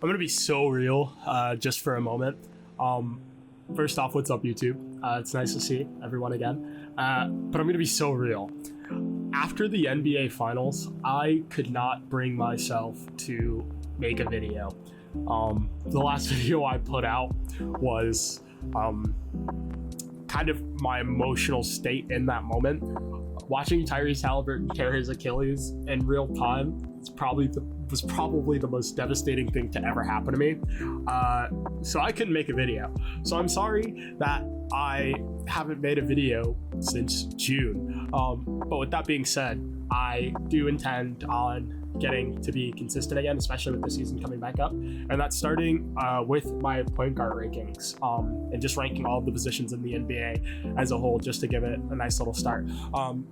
gonna be so real, just for a moment. First off, what's up, YouTube? It's nice to see everyone again. But I'm gonna be so real. After the NBA Finals, I could not bring myself to make a video. The last video I put out was kind of my emotional state in that moment. Watching Tyrese Halliburton tear his Achilles in real time was probably the most devastating thing to ever happen to me. So I couldn't make a video. So I'm sorry that I haven't made a video since June. But with that being said, I do intend on getting to be consistent again, especially with the season coming back up, and that's starting with my point guard rankings, and just ranking all of the positions in the NBA as a whole, just to give it a nice little start. I'm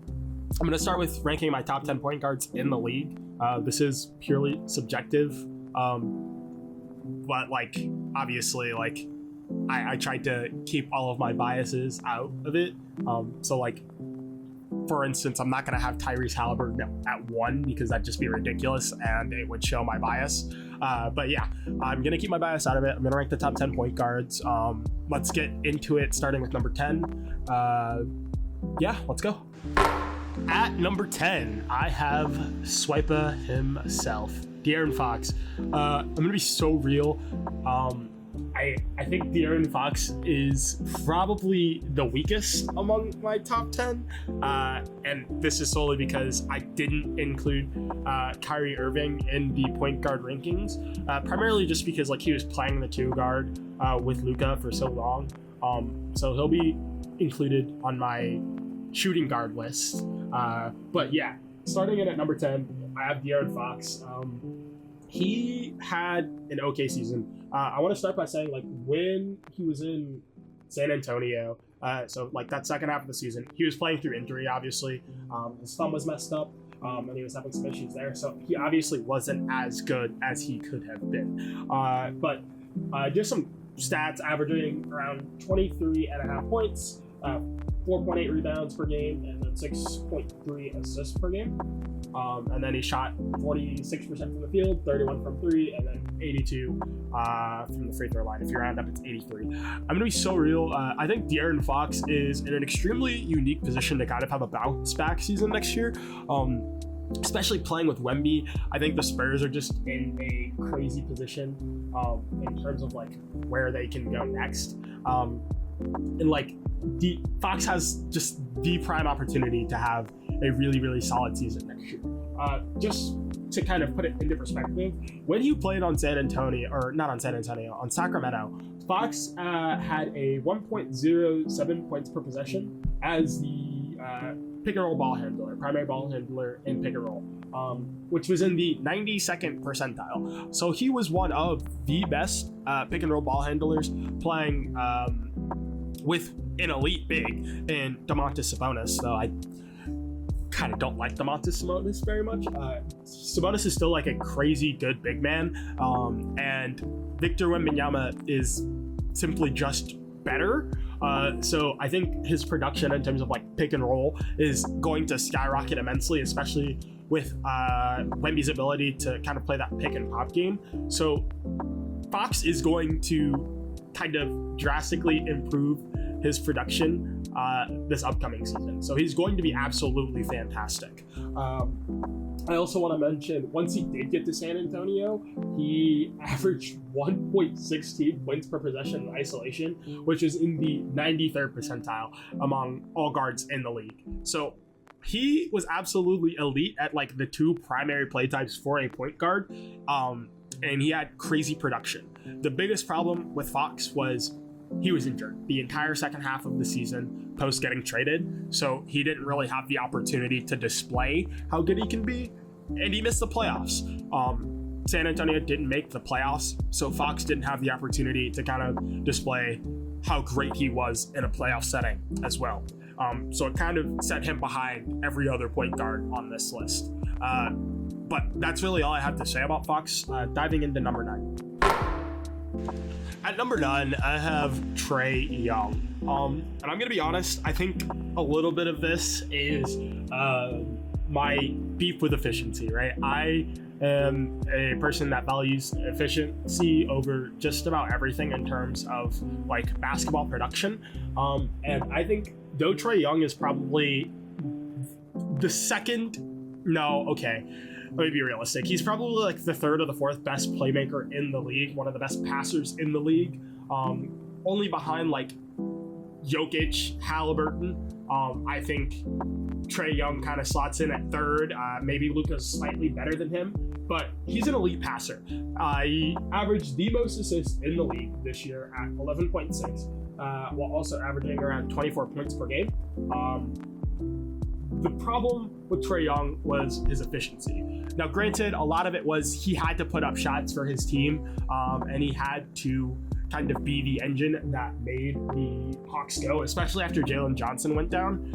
going to start with ranking my top 10 point guards in the league. This is purely subjective, but obviously I tried to keep all of my biases out of it. So for instance, I'm not going to have Tyrese Halliburton at 1 because that'd just be ridiculous and it would show my bias. But yeah, I'm going to keep my bias out of it. I'm going to rank the top 10 point guards. Let's get into it, starting with number 10. Yeah, let's go. At number 10, I have Swiper himself, De'Aaron Fox. I'm going to be so real. I think De'Aaron Fox is probably the weakest among my top 10, and this is solely because I didn't include Kyrie Irving in the point guard rankings, primarily just because he was playing the 2 guard with Luka for so long, so he'll be included on my shooting guard list. But yeah, starting in at number 10, I have De'Aaron Fox. He had an okay season. I want to start by saying, when he was in San Antonio, so that second half of the season, he was playing through injury, obviously. His thumb was messed up, and he was having some issues there, so he obviously wasn't as good as he could have been. But just some stats, averaging around 23.5 points, 4.8 rebounds per game, and then 6.3 assists per game. And then he shot 46% from the field, 31 from 3, and then 82 from the free throw line. If you round up, it's 83. I'm going to be so real. I think De'Aaron Fox is in an extremely unique position to kind of have a bounce back season next year. Especially playing with Wemby. I think the Spurs are just in a crazy position in terms of where they can go next. Fox has just the prime opportunity to have a really, really solid season next year. Just to kind of put it into perspective, when he played on on Sacramento, Fox had a 1.07 points per possession as the pick and roll ball handler, primary ball handler in pick and roll, which was in the 92nd percentile. So he was one of the best pick and roll ball handlers, playing with an elite big in Domantas Sabonis, though I kind of don't like Domantas Sabonis very much. Sabonis is still a crazy good big man, and Victor Wembanyama is simply just better. So I think his production in terms of pick and roll is going to skyrocket immensely, especially with Wemby's ability to kind of play that pick and pop game. So Fox is going to kind of drastically improve his production this upcoming season. So he's going to be absolutely fantastic. I also want to mention, once he did get to San Antonio, he averaged 1.16 points per possession in isolation, which is in the 93rd percentile among all guards in the league. So he was absolutely elite at the 2 primary play types for a point guard, and he had crazy production. The biggest problem with Fox was he was injured the entire second half of the season post getting traded, so he didn't really have the opportunity to display how good he can be, and he missed the playoffs. San Antonio didn't make the playoffs, so Fox didn't have the opportunity to kind of display how great he was in a playoff setting as well. So it kind of set him behind every other point guard on this list. But that's really all I have to say about Fox. Diving into number 9. At number 9, I have Trae Young. And I'm going to be honest, I think a little bit of this is my beef with efficiency, right? I am a person that values efficiency over just about everything in terms of like basketball production. And I think though Trae Young is probably the second, no, okay, let me be realistic. He's probably like the third or the fourth best playmaker in the league, one of the best passers in the league, only behind like Jokic, Halliburton. I think Trae Young kind of slots in at third. Maybe Luka's slightly better than him, but he's an elite passer. He averaged the most assists in the league this year at 11.6, while also averaging around 24 points per game. The problem with Trae Young was his efficiency. Now, granted, a lot of it was he had to put up shots for his team, and he had to kind of be the engine that made the Hawks go, especially after Jalen Johnson went down.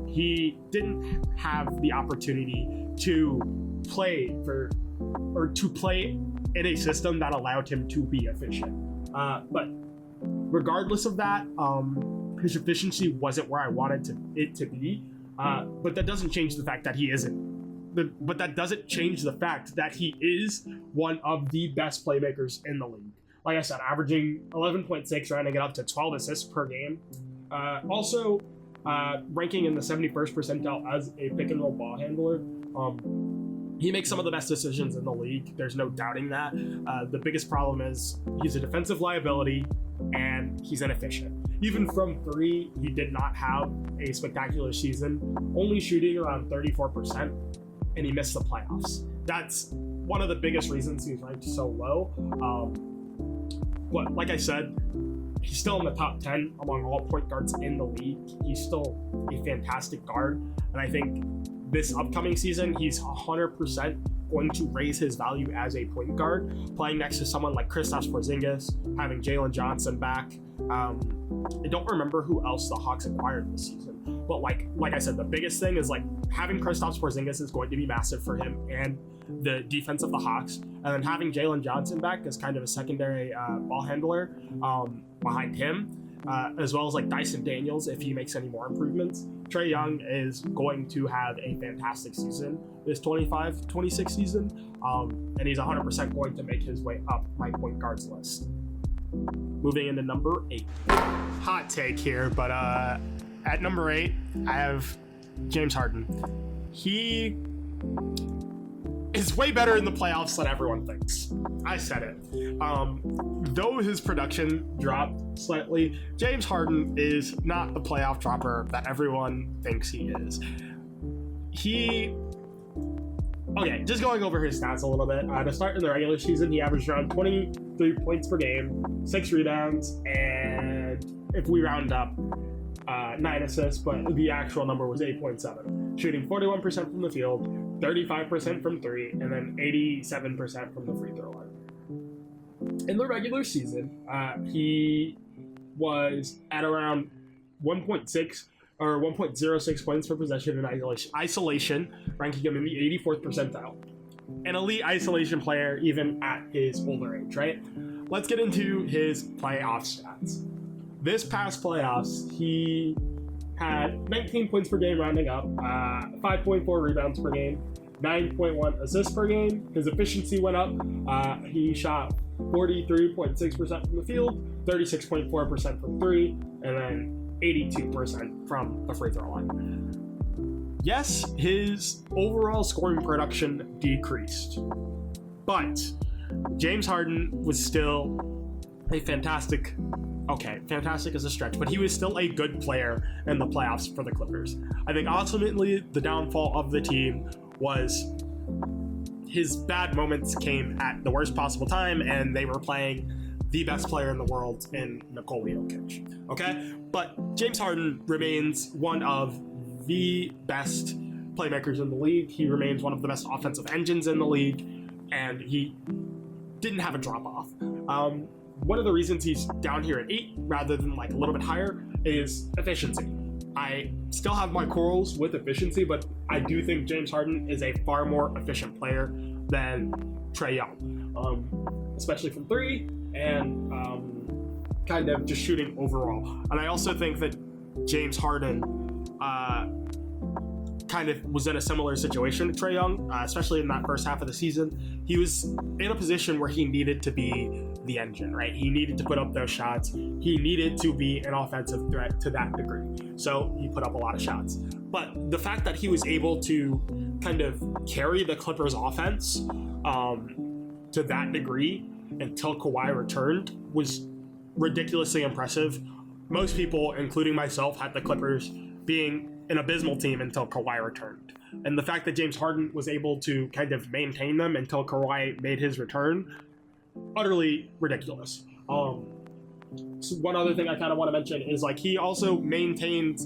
He didn't have the opportunity to play in a system that allowed him to be efficient. But regardless of that, his efficiency wasn't where I wanted it to be. But that doesn't change the fact that he isn't. But that doesn't change the fact that he is one of the best playmakers in the league. Like I said, averaging 11.6, rounding it up to 12 assists per game. Also, ranking in the 71st percentile as a pick and roll ball handler. He makes some of the best decisions in the league. There's no doubting that. The biggest problem is he's a defensive liability and he's inefficient. Even from three, he did not have a spectacular season, only shooting around 34%, and he missed the playoffs. That's one of the biggest reasons he's ranked so low. But like I said, he's still in the top 10 among all point guards in the league. He's still a fantastic guard, and I think this upcoming season, he's 100% going to raise his value as a point guard, playing next to someone like Kristaps Porzingis, having Jalen Johnson back. I don't remember who else the Hawks acquired this season, but like I said, the biggest thing is like having Kristaps Porzingis is going to be massive for him and the defense of the Hawks, and then having Jalen Johnson back as kind of a secondary ball handler behind him, as well as like Dyson Daniels if he makes any more improvements. Trae Young is going to have a fantastic season this 25-26 season, and he's 100% going to make his way up my point guards list. Moving into number 8. Hot take here, but at number 8, I have James Harden. He is way better in the playoffs than everyone thinks. I said it. Though his production dropped slightly, James Harden is not the playoff dropper that everyone thinks he is. Okay, just going over his stats a little bit. To start in the regular season, he averaged around 23 points per game, 6 rebounds, and if we round up, 9 assists, but the actual number was 8.7. Shooting 41% from the field, 35% from 3, and then 87% from the free throw line. In the regular season, he was at around 1.6 or 1.06 points per possession in isolation, ranking him in the 84th percentile. An elite isolation player even at his older age, right? Let's get into his playoff stats. This past playoffs, he had 19 points per game rounding up, 5.4 rebounds per game, 9.1 assists per game. His efficiency went up. He shot 43.6% from the field, 36.4% from 3, and then 82% from the free throw line. Yes, his overall scoring production decreased, but James Harden was still a fantastic is a stretch, but he was still a good player in the playoffs for the Clippers. I think ultimately the downfall of the team was his bad moments came at the worst possible time, and they were playing the best player in the world in Nikola Jokic. Okay? But James Harden remains one of the best playmakers in the league. He remains one of the best offensive engines in the league, and he didn't have a drop-off. One of the reasons he's down here at 8 rather than like a little bit higher is efficiency. I still have my quarrels with efficiency, but I do think James Harden is a far more efficient player than Trae Young, especially from 3 and kind of just shooting overall. And I also think that James Harden kind kind of was in a similar situation to Trae Young, especially in that first half of the season. He was in a position where he needed to be the engine, right? He needed to put up those shots. He needed to be an offensive threat to that degree. So he put up a lot of shots. But the fact that he was able to kind of carry the Clippers offense to that degree until Kawhi returned was ridiculously impressive. Most people, including myself, had the Clippers being an abysmal team until Kawhi returned. And the fact that James Harden was able to kind of maintain them until Kawhi made his return, utterly ridiculous. So one other thing I kind of want to mention is like he also maintained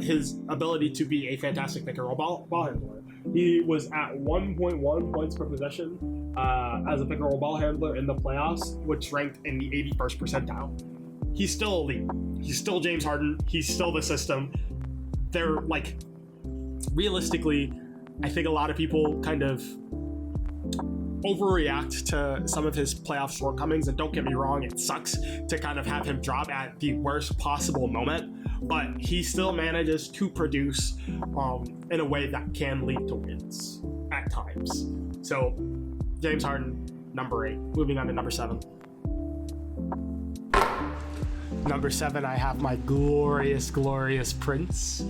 his ability to be a fantastic pick and roll ball handler. He was at 1.1 points per possession as a pick and roll ball handler in the playoffs, which ranked in the 81st percentile. He's still elite. He's still James Harden. He's still the system. They're like, realistically, I think a lot of people kind of overreact to some of his playoff shortcomings, and don't get me wrong, it sucks to kind of have him drop at the worst possible moment, but he still manages to produce in a way that can lead to wins at times. So James Harden, number 8. Moving on to number 7. Number 7, I have my glorious prince,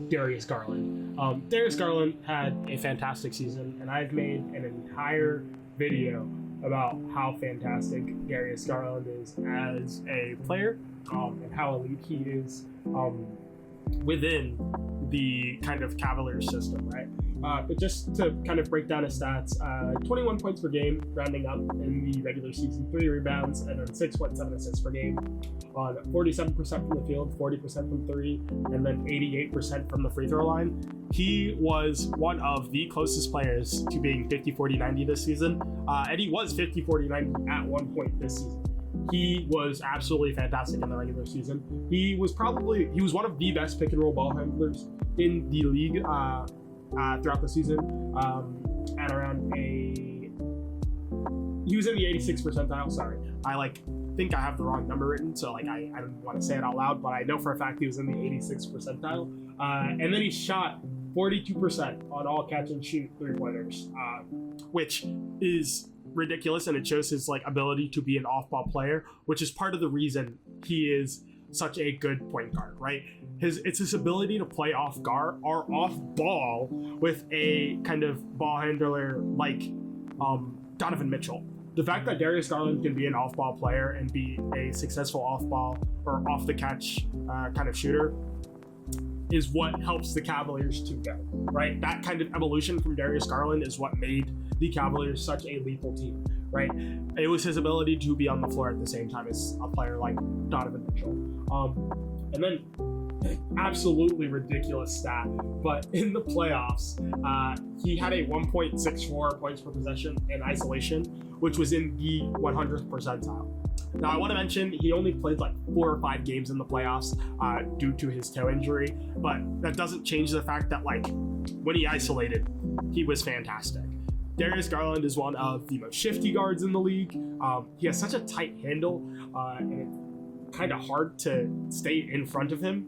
Darius Garland. Darius Garland had a fantastic season, and I've made an entire video about how fantastic Darius Garland is as a player, and how elite he is within the kind of Cavaliers system, right? But just to kind of break down his stats, 21 points per game, rounding up in the regular season, 3 rebounds, and then 6.7 assists per game, on 47% from the field, 40% from 3, and then 88% from the free throw line. He was one of the closest players to being 50-40-90 this season, and he was 50-40-90 at one point this season. He was absolutely fantastic in the regular season. He was one of the best pick and roll ball handlers in the league throughout the season. At around he was in the 86th percentile. Sorry, I think I have the wrong number written, so I don't want to say it out loud, but I know for a fact he was in the 86th percentile. And then he shot 42% on all catch and shoot 3-pointers, which is ridiculous, and it shows his ability to be an off-ball player, which is part of the reason he is such a good point guard, right? It's his ability to play off guard or off ball with a kind of ball handler like Donovan Mitchell. The fact that Darius Garland can be an off-ball player and be a successful off-ball or off-the-catch kind of shooter is what helps the Cavaliers to go, right? That kind of evolution from Darius Garland is what made the Cavaliers such a lethal team, right? It was his ability to be on the floor at the same time as a player like Donovan Mitchell. And then absolutely ridiculous stat, but in the playoffs, he had a 1.64 points per possession in isolation, which was in the 100th percentile. Now, I want to mention he only played 4 or 5 games in the playoffs due to his toe injury, but that doesn't change the fact that when he isolated, he was fantastic. Darius Garland is one of the most shifty guards in the league. He has such a tight handle, and it's kind of hard to stay in front of him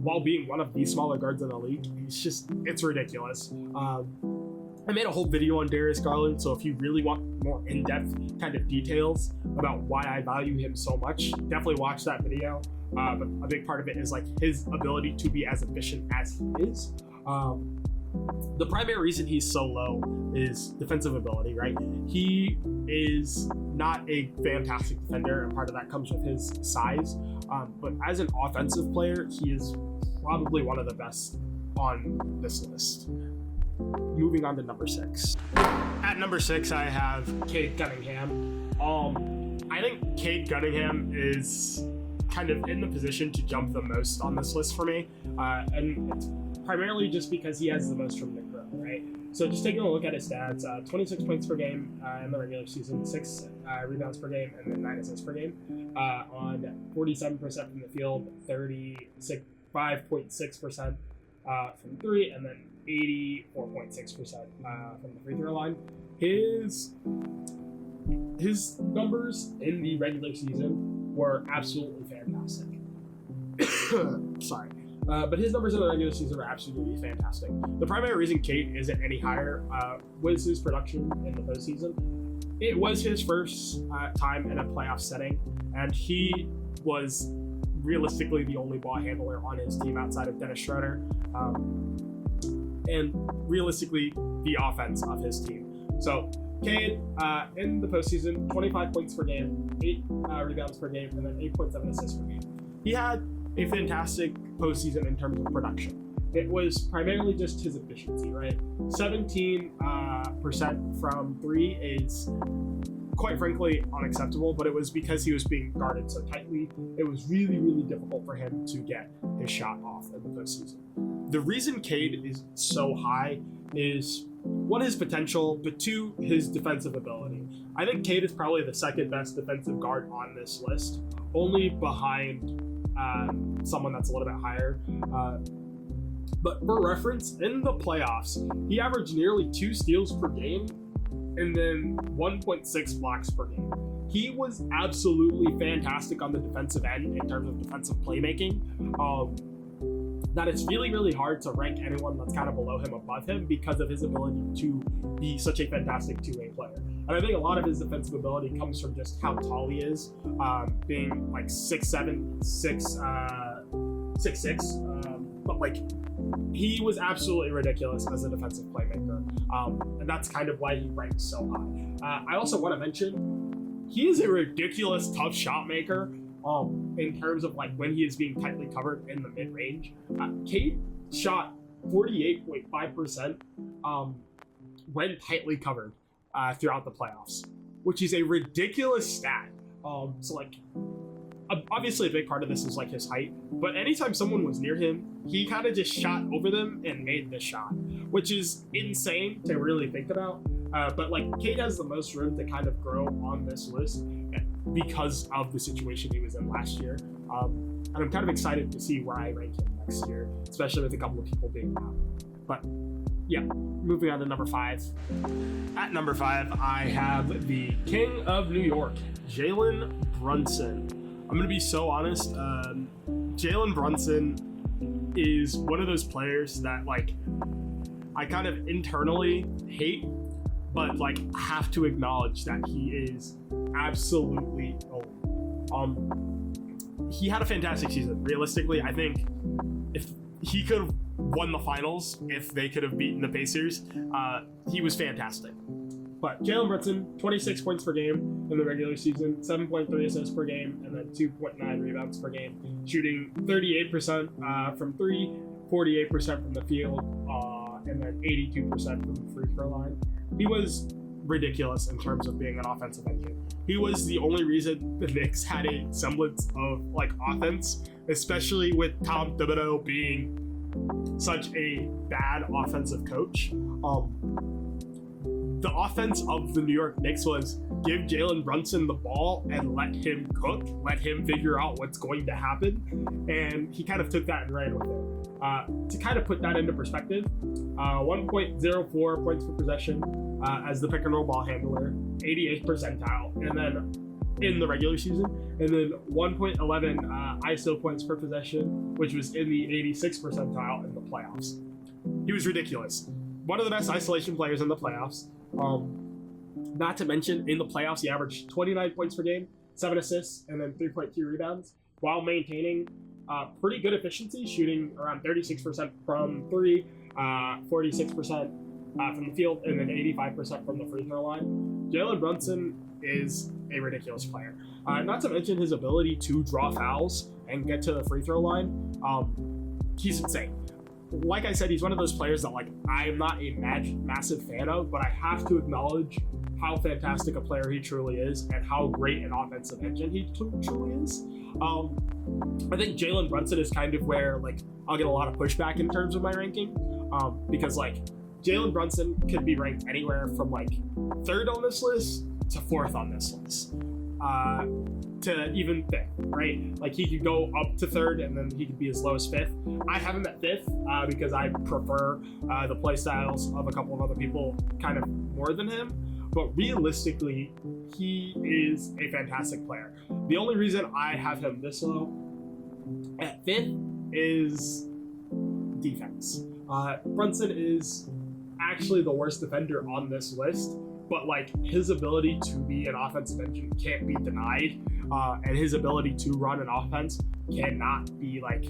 while being one of the smaller guards in the league. It's ridiculous. I made a whole video on Darius Garland, so if you really want more in-depth kind of details about why I value him so much, definitely watch that video. But a big part of it is his ability to be as efficient as he is. The primary reason he's so low is defensive ability, right? He is not a fantastic defender, and part of that comes with his size. But as an offensive player, he is probably one of the best on this list. Moving on to number 6. At number 6, I have Cade Cunningham. I think Cade Cunningham is kind of in the position to jump the most on this list for me, and it's primarily just because he has the most from the row, right? So just taking a look at his stats, 26 points per game in the regular season, 6 rebounds per game, and then 9 assists per game, on 47% from the field, 35.6% from 3, and then 84.6% from the free throw line. His numbers in the regular season were absolutely fantastic. Sorry. But his numbers in the regular season are absolutely fantastic. The primary reason Cade isn't any higher was his production in the postseason. It was his first time in a playoff setting, and he was realistically the only ball handler on his team outside of Dennis Schroeder, and realistically the offense of his team. So Cade, in the postseason, 25 points per game, 8 rebounds per game, and then 8.7 assists per game. He had a fantastic postseason in terms of production. It was primarily just his efficiency, right? 17% from 3 is quite frankly unacceptable, but it was because he was being guarded so tightly. It was really, really difficult for him to get his shot off in the postseason. The reason Cade is so high is, one, his potential, but 2, his defensive ability. I think Cade is probably the second best defensive guard on this list, only behind someone that's a little bit higher. But for reference, in the playoffs, he averaged nearly 2 steals per game and then 1.6 blocks per game. He was absolutely fantastic on the defensive end in terms of defensive playmaking. That it's really, really hard to rank anyone that's kind of below him above him because of his ability to be such a fantastic two-way player. And I think a lot of his defensive ability comes from just how tall he is, being like 6'7", 6'6", but like he was absolutely ridiculous as a defensive playmaker, and that's kind of why he ranks so high. I also want to mention he is a ridiculous tough shot maker. In terms of like when he is being tightly covered in the mid-range. Cade shot 48.5% when tightly covered throughout the playoffs, which is a ridiculous stat. So like, obviously a big part of this is like his height, but anytime someone was near him, he kind of just shot over them and made the shot, which is insane to really think about. But like Cade has the most room to kind of grow on this list because of the situation he was in last year. And I'm kind of excited to see where I rank him next year, especially with a couple of people being out. But yeah, moving on to number 5. At number 5, I have the King of New York, Jalen Brunson. I'm going to be so honest. Jalen Brunson is one of those players that like I kind of internally hate, but like have to acknowledge that he is absolutely old. He had a fantastic season. Realistically, I think if he could have won the finals, if they could have beaten the Pacers, he was fantastic. But Jalen Brunson, 26 points per game in the regular season, 7.3 assists per game, and then 2.9 rebounds per game, shooting 38% from 3, 48% from the field, and then 82% from the free throw line. He was ridiculous in terms of being an offensive engine. He was the only reason the Knicks had a semblance of like offense, especially with Tom Thibodeau being such a bad offensive coach. The offense of the New York Knicks was give Jalen Brunson the ball and let him cook, let him figure out what's going to happen. And he kind of took that and ran with it. To kind of put that into perspective, 1.04 points per possession as the pick and roll ball handler, 88th percentile, and then in the regular season, and then 1.11 ISO points per possession, which was in the 86th percentile in the playoffs. He was ridiculous. One of the best isolation players in the playoffs. Not to mention, in the playoffs, he averaged 29 points per game, 7 assists, and then 3.2 rebounds, while maintaining pretty good efficiency, shooting around 36% from 3, 46% from the field, and then 85% from the free throw line. Jalen Brunson is a ridiculous player. Not to mention his ability to draw fouls and get to the free throw line. He's insane. Like I said, he's one of those players that like I am not a massive fan of, but I have to acknowledge how fantastic a player he truly is and how great an offensive engine he truly is. I think Jalen Brunson is kind of where like I'll get a lot of pushback in terms of my ranking, because like Jalen Brunson could be ranked anywhere from like 3rd on this list to 4th on this list. To even 5th, right? Like he could go up to 3rd and then he could be as low as 5th. I have him at 5th because I prefer the play styles of a couple of other people kind of more than him. But realistically, he is a fantastic player. The only reason I have him this low at 5th is defense. Brunson is actually the worst defender on this list, but like his ability to be an offensive engine can't be denied, and his ability to run an offense cannot be like,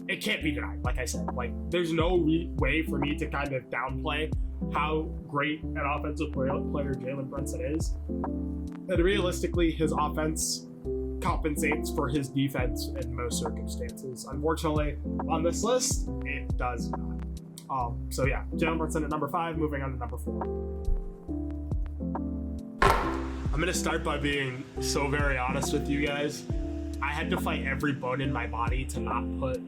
it can't be denied. Like I said, like there's no way for me to kind of downplay how great an offensive player Jalen Brunson is. And realistically, his offense compensates for his defense in most circumstances. Unfortunately, on this list, it does not. So yeah, Jalen Brunson at number 5, moving on to number 4. I'm gonna start by being so very honest with you guys. I had to fight every bone in my body to not put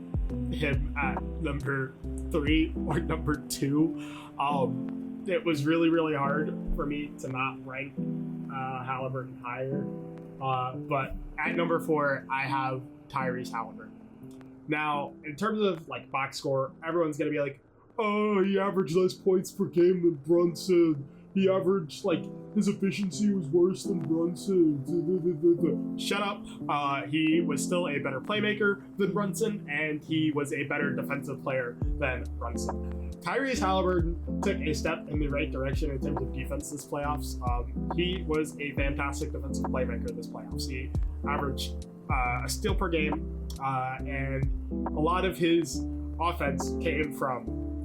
him at number 3 or number 2. It was really, really hard for me to not rank Halliburton higher. But at number 4, I have Tyrese Halliburton. Now, in terms of like box score, everyone's gonna be like, "Oh, he averaged less points per game than Brunson. He averaged like his efficiency was worse than Brunson." Shut up. He was still a better playmaker than Brunson, and he was a better defensive player than Brunson. Tyrese Halliburton took a step in the right direction in terms of defense this playoffs. He was a fantastic defensive playmaker this playoffs. He averaged a steal per game, and a lot of his offense came from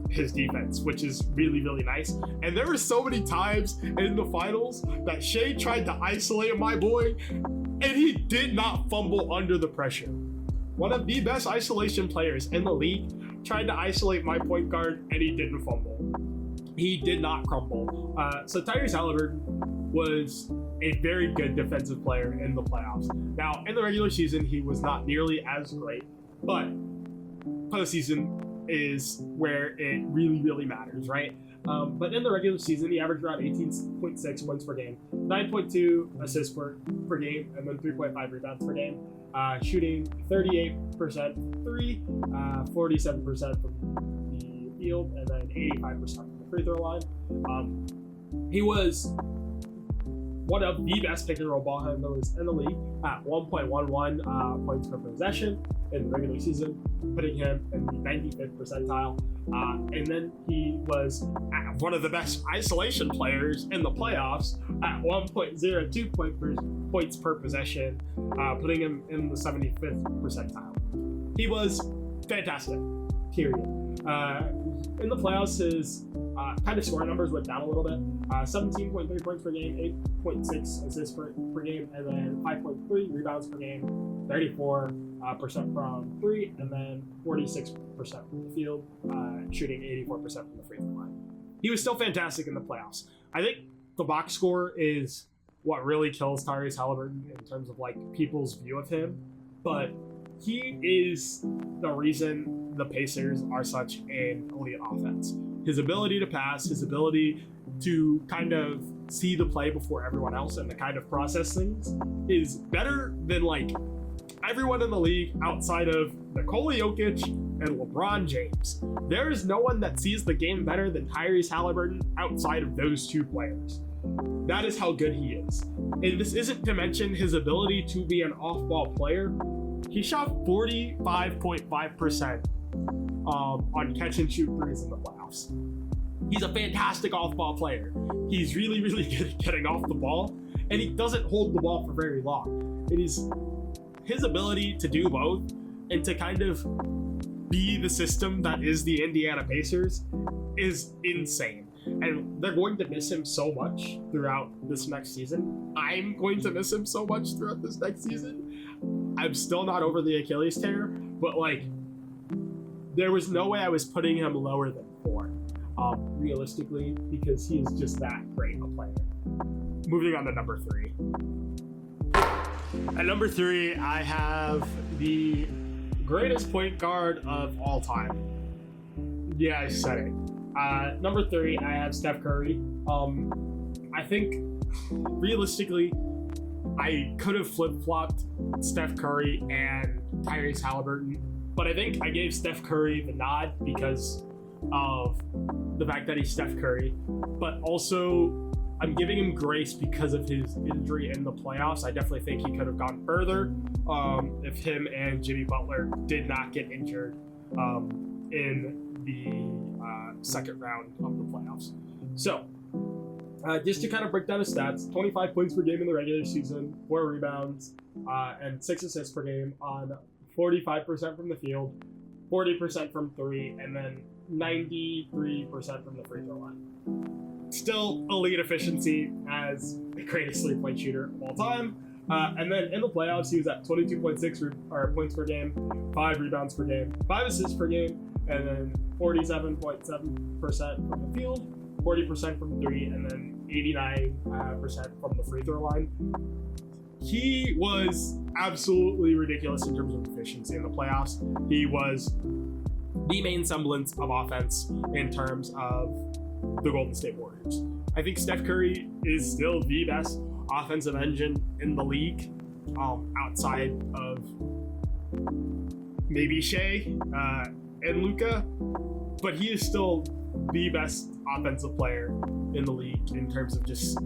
his defense, which is really, really nice. And there were so many times in the finals that Shea tried to isolate my boy, and he did not fumble under the pressure. One of the best isolation players in the league tried to isolate my point guard, and he didn't fumble. He did not crumble. So Tyrese Halliburton was a very good defensive player in the playoffs. Now, in the regular season, he was not nearly as great, but postseason is where it really, really matters, right? But in the regular season, he averaged around 18.6 points per game, 9.2 assists per game, and then 3.5 rebounds per game. Shooting 38% from 3, 47% from the field, and then 85% from the free throw line. He was one of the best pick and roll ball handlers in the league at 1.11 points per possession in the regular season, putting him in the 95th percentile. And then he was one of the best isolation players in the playoffs at 1.02 points per possession, putting him in the 75th percentile. He was fantastic, period. In the playoffs, his kind of scoring numbers went down a little bit. 17.3 points per game, 8.6 assists per game, and then 5.3 rebounds per game, 34% from 3, and then 46% from the field, shooting 84% from the free throw line. He was still fantastic in the playoffs. I think the box score is what really kills Tyrese Halliburton in terms of like people's view of him, but he is the reason the Pacers are such an elite offense. His ability to pass, his ability to kind of see the play before everyone else and to kind of process things is better than like everyone in the league outside of Nikola Jokic and LeBron James. There is no one that sees the game better than Tyrese Halliburton outside of those two players. That is how good he is. And this isn't to mention his ability to be an off-ball player. He shot 45.5% on catch and shoot threes in the playoffs. He's a fantastic off-ball player. He's really, really good at getting off the ball, and he doesn't hold the ball for very long. It is his ability to do both and to kind of be the system that is the Indiana Pacers is insane. And they're going to miss him so much throughout this next season. I'm going to miss him so much throughout this next season. I'm still not over the Achilles tear, but like, there was no way I was putting him lower than 4, realistically, because he is just that great a player. Moving on to number 3. At number 3, I have the greatest point guard of all time. Yeah, I said it. Number 3, I have Steph Curry. I think, realistically, I could have flip-flopped Steph Curry and Tyrese Halliburton, but I think I gave Steph Curry the nod because of the fact that he's Steph Curry, but also I'm giving him grace because of his injury in the playoffs. I definitely think he could have gone further if him and Jimmy Butler did not get injured in the second round of the playoffs. So, just to kind of break down his stats, 25 points per game in the regular season, 4 rebounds, and 6 assists per game on 45% from the field, 40% from 3, and then 93% from the free throw line. Still elite efficiency as the greatest three-point shooter of all time. And then in the playoffs, he was at 22.6 points per game, 5 rebounds per game, 5 assists per game, and then 47.7% from the field, 40% from 3, and then 89% from the free throw line. He was absolutely ridiculous in terms of efficiency in the playoffs. He was the main semblance of offense in terms of the Golden State Warriors. I think Steph Curry is still the best offensive engine in the league, outside of maybe Shea and Luka, but he is still the best offensive player in the league in terms of just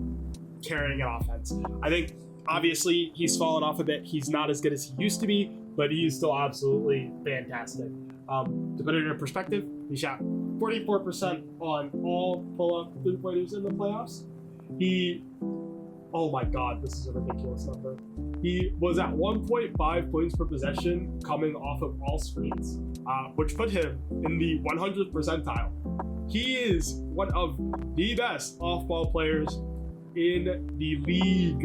carrying an offense. I think obviously he's fallen off a bit. He's not as good as he used to be, but he's still absolutely fantastic. To put it in perspective, he shot 44% on all pull-up three-pointers in the playoffs. Oh my God, this is a ridiculous number. He was at 1.5 points per possession coming off of all screens, which put him in the 100th percentile. He is one of the best off-ball players in the league.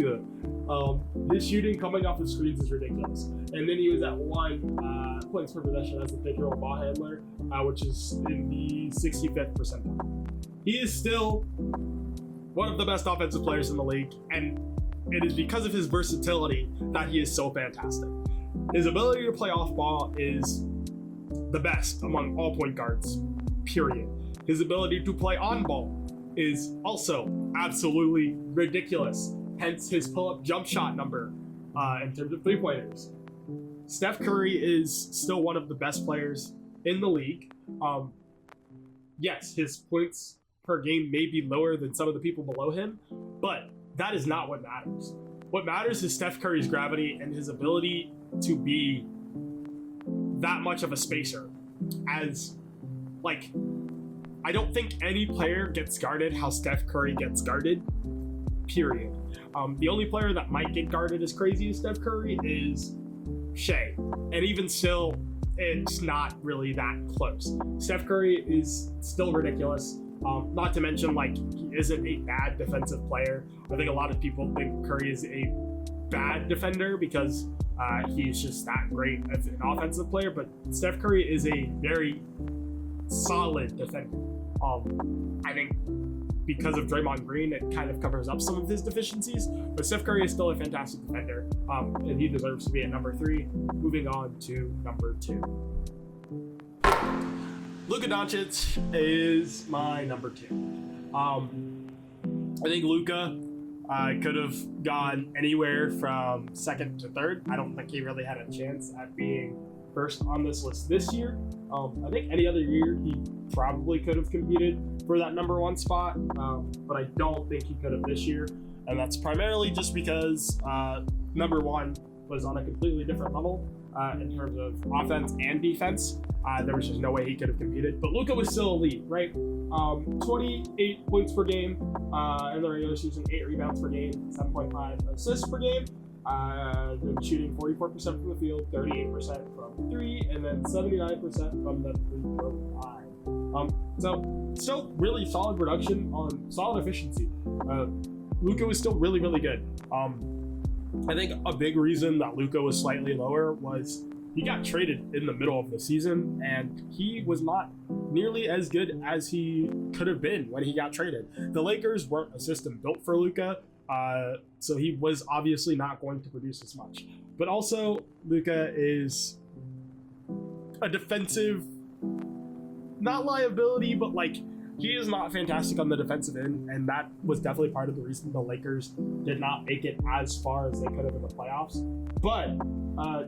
His shooting coming off the screens is ridiculous. And then he was at 1 points per possession as a pick-and-roll ball handler, which is in the 65th percentile. He is still one of the best offensive players in the league, and it is because of his versatility that he is so fantastic. His ability to play off ball is the best among all point guards, period. His ability to play on ball is also absolutely ridiculous, hence his pull-up jump shot number in terms of three-pointers. Steph Curry is still one of the best players in the league. Yes, his points per game may be lower than some of the people below him, but that is not what matters. What matters is Steph Curry's gravity and his ability to be that much of a spacer. I don't think any player gets guarded how Steph Curry gets guarded, period. The only player that might get guarded as crazy as Steph Curry is Shea, and even still, it's not really that close. Steph Curry is still ridiculous. Not to mention, he isn't a bad defensive player. I think a lot of people think Curry is a bad defender because he's just that great as an offensive player, but Steph Curry is a very solid defender. I think because of Draymond Green, it kind of covers up some of his deficiencies, but Steph Curry is still a fantastic defender, and he deserves to be at number 3. Moving on to number 2. Luka Doncic is my number 2. I think Luka could have gone anywhere from 2nd to 3rd. I don't think he really had a chance at being first on this list this year. I think any other year he probably could have competed for that number 1 spot, but I don't think he could have this year. And that's primarily just because number 1 was on a completely different level in terms of offense and defense. There was just no way he could have competed. But Luka was still elite, right? 28 points per game in the regular season, 8 rebounds per game, 7.5 assists per game. Then shooting 44% from the field, 38% from 3, and then 79% from the free throw line. So still really solid production on solid efficiency. Luka was still really, really good. I think a big reason that Luka was slightly lower was he got traded in the middle of the season, and he was not nearly as good as he could have been when he got traded. The Lakers weren't a system built for Luka, so he was obviously not going to produce as much. But also, Luka is a defensive, not liability, but he is not fantastic on the defensive end, and that was definitely part of the reason the Lakers did not make it as far as they could have in the playoffs. But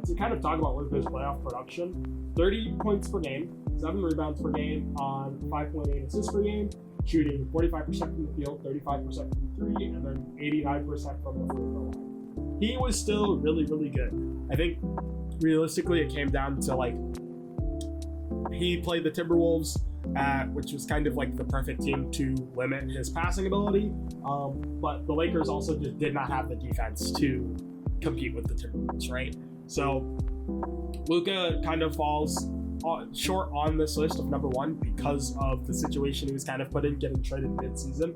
to kind of talk about Luka's playoff production, 30 points per game, 7 rebounds per game on 5.8 assists per game, shooting 45% from the field, 35% from 3, and then 89% from the free throw line. He was still really, really good. I think realistically it came down to he played the Timberwolves, which was kind of like the perfect team to limit his passing ability. But the Lakers also just did not have the defense to compete with the Timberwolves, right? So Luka kind of falls short on this list of number one because of the situation he was kind of put in, getting traded mid-season.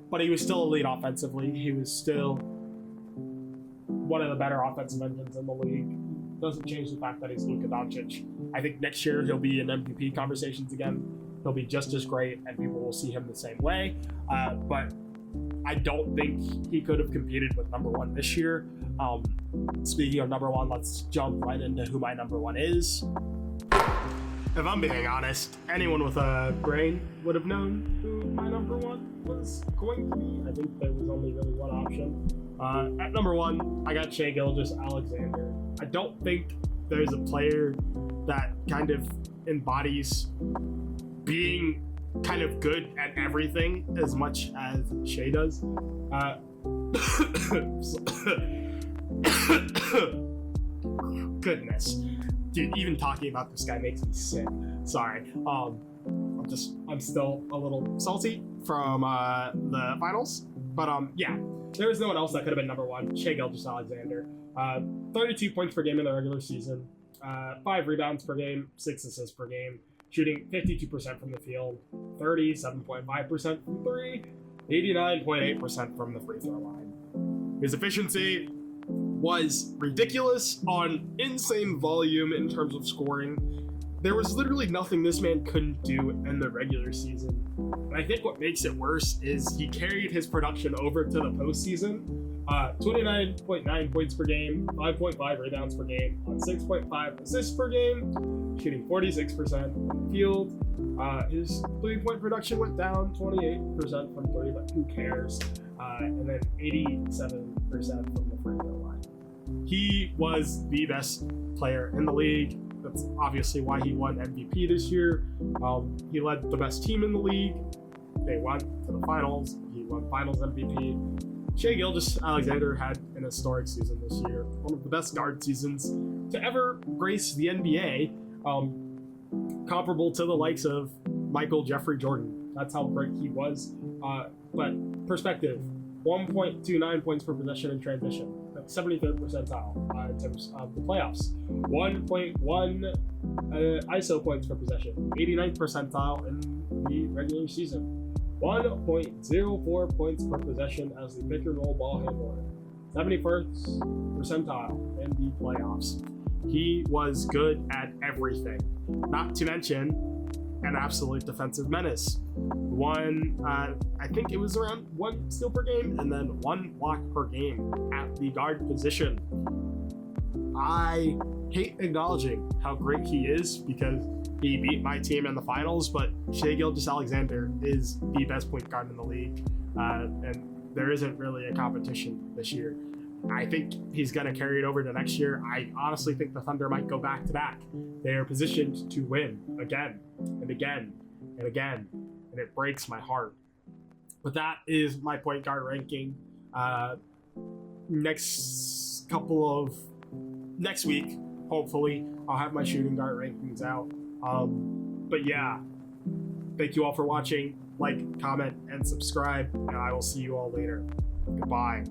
But he was still elite offensively. He was still one of the better offensive engines in the league. Doesn't change the fact that he's Luka Doncic. I think next year he'll be in MVP conversations again. He'll be just as great, and people will see him the same way. But I don't think he could have competed with number one this year. Speaking of number one, let's jump right into who my number one is. If I'm being honest, anyone with a brain would have known who my number one was going to be. I think there was only really one option. At number one, I got Shai Gilgeous-Alexander. I don't think there's a player that kind of embodies being kind of good at everything as much as Shai does. Goodness. Dude, even talking about this guy makes me sick. Sorry. I'm still a little salty from the finals. But yeah, there was no one else that could have been number one. Shai Gilgeous-Alexander. 32 points per game in the regular season. 5 rebounds per game, 6 assists per game. Shooting 52% from the field, 37.5% from three, 89.8% from the free throw line. His efficiency was ridiculous on insane volume in terms of scoring. There was literally nothing this man couldn't do in the regular season. And I think what makes it worse is he carried his production over to the postseason. 29.9 points per game, 5.5 rebounds per game, on 6.5 assists per game, shooting 46% from the field. His 3-point production went down 28% from 3, but who cares? And then 87% from the free throw line. He was the best player in the league. That's obviously why he won MVP this year. He led the best team in the league. They went to the finals. He won finals MVP. Shai Gilgeous-Alexander had an historic season this year. One of the best guard seasons to ever grace the NBA. Comparable to the likes of Michael Jeffrey Jordan. That's how great he was. But perspective, 1.29 points per possession in transition. That's 73rd percentile in terms of the playoffs. 1.1 ISO points per possession. 89th percentile in the regular season. 1.04 points per possession as the pick and roll ball handler. 71st percentile in the playoffs. He was good at everything. Not to mention an absolute defensive menace. I think it was around 1 steal per game and then 1 block per game at the guard position. I hate acknowledging how great he is because he beat my team in the finals, but Shai Gilgeous-Alexander is the best point guard in the league, and there isn't really a competition this year. I think he's going to carry it over to next year. I honestly think the Thunder might go back to back. They are positioned to win again and again and again, and it breaks my heart. But that is my point guard ranking. Next week, hopefully, I'll have my shooting guard rankings out. But yeah, thank you all for watching. Like, comment, and subscribe, and I will see you all later. Goodbye.